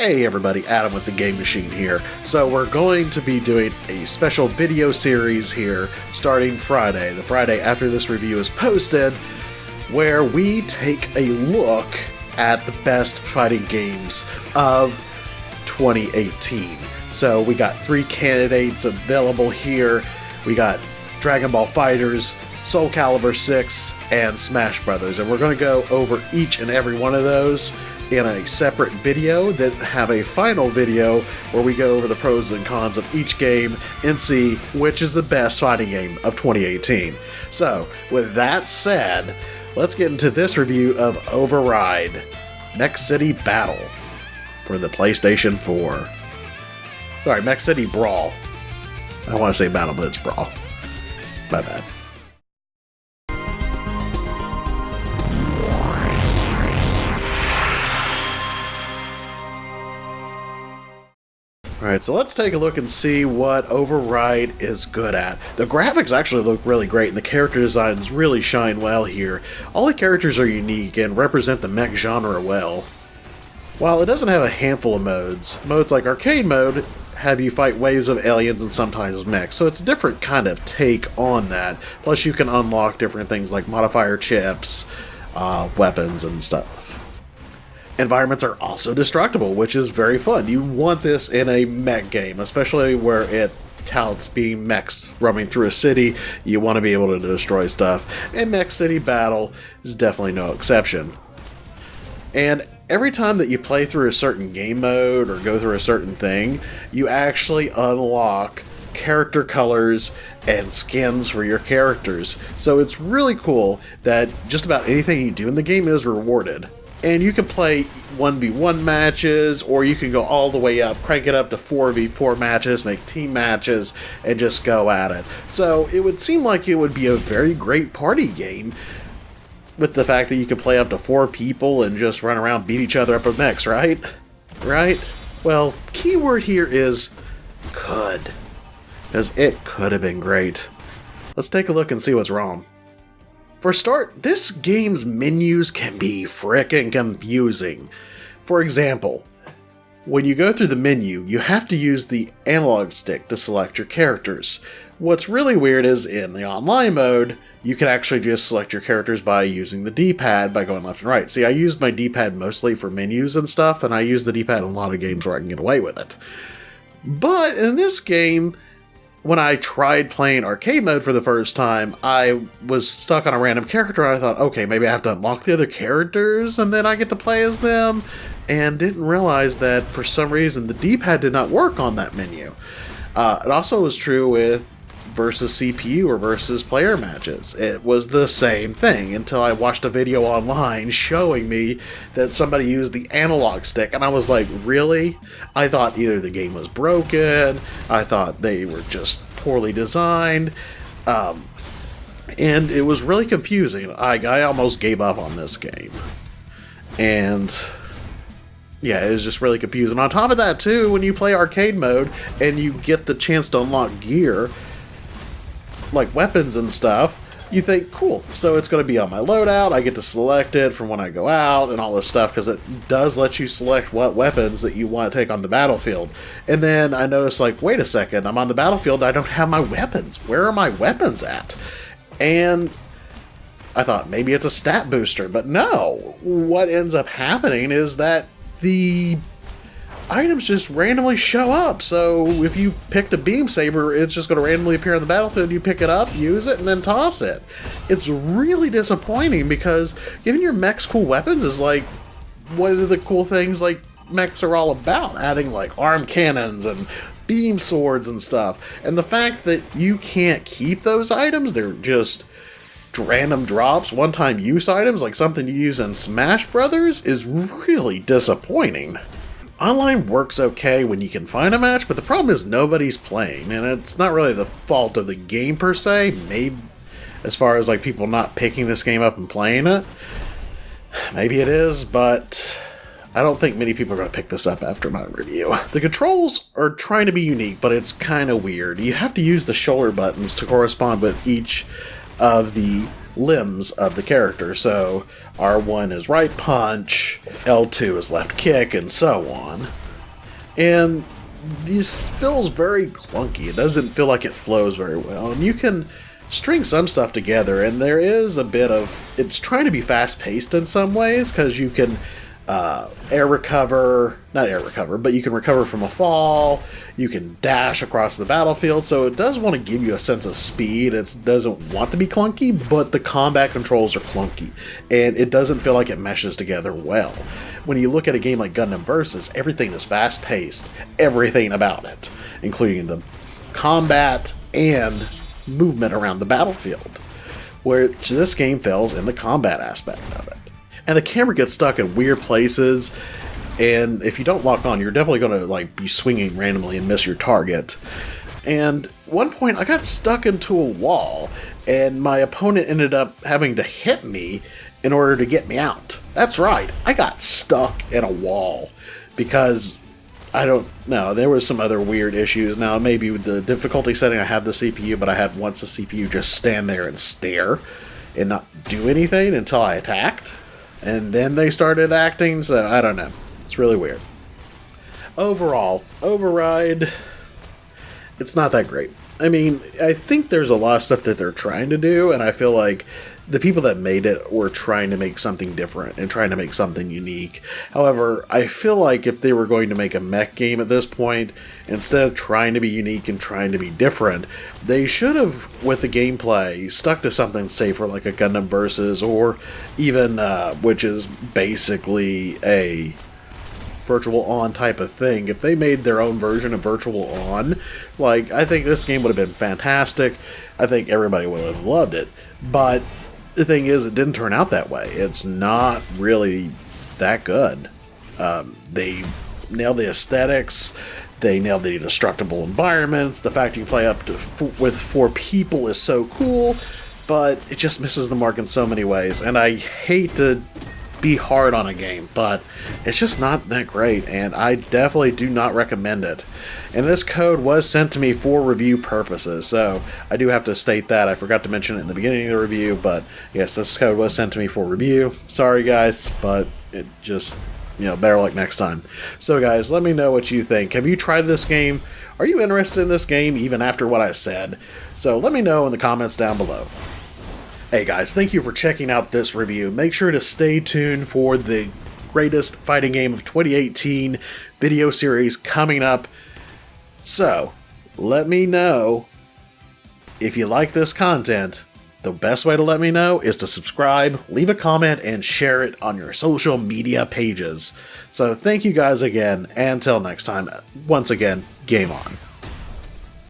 Hey everybody, Adam with the Game Machine here. So we're going to be doing a special video series here starting Friday, the Friday after this review is posted, where we take a look at the best fighting games of 2018. So we got 3 candidates available here. We got Dragon Ball FighterZ, Soul Calibur 6, and Smash Brothers, and we're going to go over each and every one of those in a separate video, then have a final video where we go over the pros and cons of each game and see which is the best fighting game of 2018. So, with that said, let's get into this review of Override Mech City Battle for the PlayStation 4. Sorry, Mech City Brawl. I want to say Battle, but it's Brawl. My bad. Alright, so let's take a look and see what Override is good at. The graphics actually look really great, and the character designs really shine well here. All the characters are unique and represent the mech genre well. While it doesn't have a handful of modes like arcade mode have you fight waves of aliens and sometimes mechs, so it's a different kind of take on that. Plus you can unlock different things like modifier chips, weapons, and stuff. Environments are also destructible, which is very fun. You want this in a mech game, especially where it touts being mechs roaming through a city. You want to be able to destroy stuff, and Mech City Battle is definitely no exception. And every time that you play through a certain game mode or go through a certain thing, you actually unlock character colors and skins for your characters. So it's really cool that just about anything you do in the game is rewarded. And you can play 1v1 matches, or you can go all the way up, crank it up to 4v4 matches, make team matches, and just go at it. So it would seem like it would be a very great party game, with the fact that you could play up to 4 people and just run around, beat each other up with mechs, right? Right? Well, keyword here is could, because it could have been great. Let's take a look and see what's wrong. For a start, this game's menus can be frickin' confusing. For example, when you go through the menu, you have to use the analog stick to select your characters. What's really weird is in the online mode, you can actually just select your characters by using the D-pad by going left and right. See, I use my D-pad mostly for menus and stuff, and I use the D-pad in a lot of games where I can get away with it. But in this game, when I tried playing arcade mode for the first time, I was stuck on a random character and I thought, okay, maybe I have to unlock the other characters and then I get to play as them, and didn't realize that for some reason the D-pad did not work on that menu. It also was true with versus CPU or versus player matches. It was the same thing until I watched a video online showing me that somebody used the analog stick, and I was like, really? I thought either the game was broken, I thought they were just poorly designed, and it was really confusing. I almost gave up on this game. And yeah, it was just really confusing. On top of that too, when you play arcade mode and you get the chance to unlock gear, like weapons and stuff, you think, cool, so it's going to be on my loadout, I get to select it from when I go out and all this stuff, because it does let you select what weapons that you want to take on the battlefield. And then I noticed, like, wait a second, I'm on the battlefield, I don't have my weapons. Where are my weapons at? And I thought maybe it's a stat booster, but no. What ends up happening is that the items just randomly show up. So if you picked a beam saber, it's just going to randomly appear on the battlefield. You pick it up, use it, and then toss it. It's really disappointing, because giving your mechs cool weapons is like one of the cool things like mechs are all about, adding like arm cannons and beam swords and stuff. And the fact that you can't keep those items, they're just random drops, one-time use items like something you use in Smash Brothers, is really disappointing. Online works okay when you can find a match, but the problem is nobody's playing, and it's not really the fault of the game per se. Maybe as far as like people not picking this game up and playing it, maybe it is, but I don't think many people are going to pick this up after my review. The controls are trying to be unique, but it's kind of weird. You have to use the shoulder buttons to correspond with each of the limbs of the character. So R1 is right punch, L2 is left kick, and so on. And this feels very clunky. It doesn't feel like it flows very well. And you can string some stuff together, and there is a bit of... It's trying to be fast-paced in some ways, because you can air recover... Not air recover, but you can recover from a fall. You can dash across the battlefield, so it does want to give you a sense of speed. It doesn't want to be clunky, but the combat controls are clunky, and it doesn't feel like it meshes together well. When you look at a game like Gundam Versus, everything is fast-paced, everything about it, including the combat and movement around the battlefield, where this game fails in the combat aspect of it. And the camera gets stuck in weird places, and if you don't lock on, you're definitely going to like be swinging randomly and miss your target. And at one point, I got stuck into a wall, and my opponent ended up having to hit me in order to get me out. That's right, I got stuck in a wall because I don't know, there was some other weird issues. Now, maybe with the difficulty setting, I had the CPU, but I had once the CPU just stand there and stare and not do anything until I attacked. And then they started acting, so I don't know. It's really weird. Overall, Override, it's not that great. I mean, I think there's a lot of stuff that they're trying to do, and I feel like the people that made it were trying to make something different and trying to make something unique. However, I feel like if they were going to make a mech game at this point, instead of trying to be unique and trying to be different, they should have, with the gameplay, stuck to something safer like a Gundam Versus, or even, which is basically a Virtual On type of thing. If they made their own version of Virtual On, like, I think this game would have been fantastic. I think everybody would have loved it. But the thing is, it didn't turn out that way. It's not really that good. They nailed the aesthetics. They nailed the destructible environments. The fact you can play up to with 4 people is so cool, but it just misses the mark in so many ways. And I hate to be hard on a game, but it's just not that great, and I definitely do not recommend it. And this code was sent to me for review purposes, so I do have to state that. I forgot to mention it in the beginning of the review, but yes, this code was sent to me for review. Sorry guys, but it just, better luck next time. So guys, let me know what you think. Have you tried this game? Are you interested in this game even after what I said? So let me know in the comments down below. Hey guys, thank you for checking out this review. Make sure to stay tuned for the greatest fighting game of 2018 video series coming up. So, let me know if you like this content. The best way to let me know is to subscribe, leave a comment, and share it on your social media pages. So thank you guys again, and until next time, once again, game on.